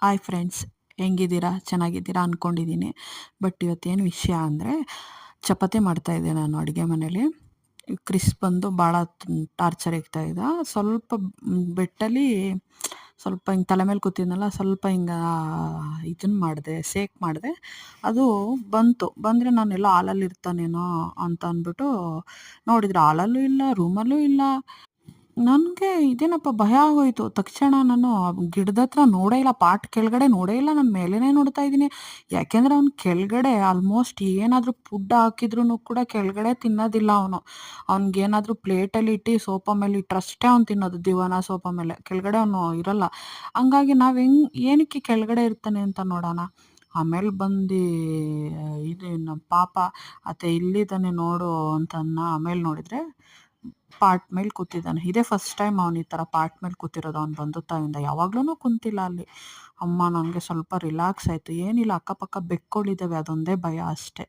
Hi friends, ಹೆಂಗಿದ್ದೀರಾ? ಚೆನ್ನಾಗಿದ್ದೀರಾ ಅಂದ್ಕೊಂಡಿದ್ದೀನಿ. But ಇವತ್ತೇನು ವಿಷಯ ಅಂದರೆ, ಚಪಾತಿ ಮಾಡ್ತಾಯಿದ್ದೆ ನಾನು ಅಡುಗೆ ಮನೇಲಿ. ಕ್ರಿಸ್ ಬಂದು ಭಾಳ ಟಾರ್ಚರ್ ಇಕ್ತಾಯಿದ್ದ. ಸ್ವಲ್ಪ ಬೆಟ್ಟಲ್ಲಿ ಸ್ವಲ್ಪ ಹಿಂಗೆ ತಲೆ ಮೇಲೆ ಕೂತಿದ್ನಲ್ಲ, ಸ್ವಲ್ಪ ಹಿಂಗೆ ಇದನ್ನು ಮಾಡಿದೆ, ಸೇಕ್ ಮಾಡಿದೆ. ಅದು ಬಂದರೆ ನಾನೆಲ್ಲೋ ಹಾಲಲ್ಲಿ ಇರ್ತಾನೇನೋ ಅಂತ ಅಂದ್ಬಿಟ್ಟು ನೋಡಿದ್ರೆ ಹಾಲಲ್ಲೂ ಇಲ್ಲ, ರೂಮಲ್ಲೂ ಇಲ್ಲ. ನನಗೆ ಇದೇನಪ್ಪ ಭಯ ಆಗೋಯ್ತು. ತಕ್ಷಣ ನಾನು ಗಿಡದ ಹತ್ರ ನೋಡೇ ಇಲ್ಲ, ಪಾಟ್ ಕೆಳಗಡೆ ನೋಡೇ ಇಲ್ಲ, ನಾನು ಮೇಲೇನೇ ನೋಡ್ತಾ ಇದ್ದೀನಿ. ಯಾಕೆಂದರೆ ಅವ್ನು ಕೆಳಗಡೆ ಆಲ್ಮೋಸ್ಟ್ ಏನಾದರೂ ಫುಡ್ ಹಾಕಿದ್ರೂ ಕೂಡ ಕೆಳಗಡೆ ತಿನ್ನೋದಿಲ್ಲ ಅವನು. ಅವ್ನಿಗೇನಾದರೂ ಪ್ಲೇಟಲ್ಲಿ ಇಟ್ಟು ಸೋಫಾ ಮೇಲೆ ಇಟ್ಟರಷ್ಟೇ ಅವ್ನು ತಿನ್ನೋದು, ದಿವಾನ ಸೋಫಾ ಮೇಲೆ. ಕೆಳಗಡೆ ಅವನು ಇರಲ್ಲ. ಹಂಗಾಗಿ ನಾವು ಏನಕ್ಕೆ ಕೆಳಗಡೆ ಇರ್ತಾನೆ ಅಂತ ನೋಡೋಣ. ಆಮೇಲೆ ಬಂದು ಇದು ನಮ್ಮ ಪಾಪ ಅತ್ತೆ ಇಲ್ಲಿದ್ದಾನೆ ನೋಡು ಅಂತನ್ನ. ಆಮೇಲೆ ನೋಡಿದರೆ ಪಾಟ್ ಮೇಲೆ ಕೂತಿದ್ದಾನೆ. ಇದೇ ಫಸ್ಟ್ ಟೈಮ್ ಅವ್ನು ಈ ಥರ ಪಾಟ್ ಮೇಲೆ ಕೂತಿರೋದು ಅವ್ನು ಬಂದ ತಾವಿಂದ. ಯಾವಾಗ್ಲೂ ಕುಂತಿಲ್ಲ ಅಲ್ಲಿ. ಅಮ್ಮ ನನಗೆ ಸ್ವಲ್ಪ ರಿಲ್ಯಾಕ್ಸ್ ಆಯಿತು. ಏನಿಲ್ಲ, ಅಕ್ಕಪಕ್ಕ ಬೆಕ್ಕುಗಳಿದ್ದಾವೆ, ಅದೊಂದೇ ಭಯ ಅಷ್ಟೇ.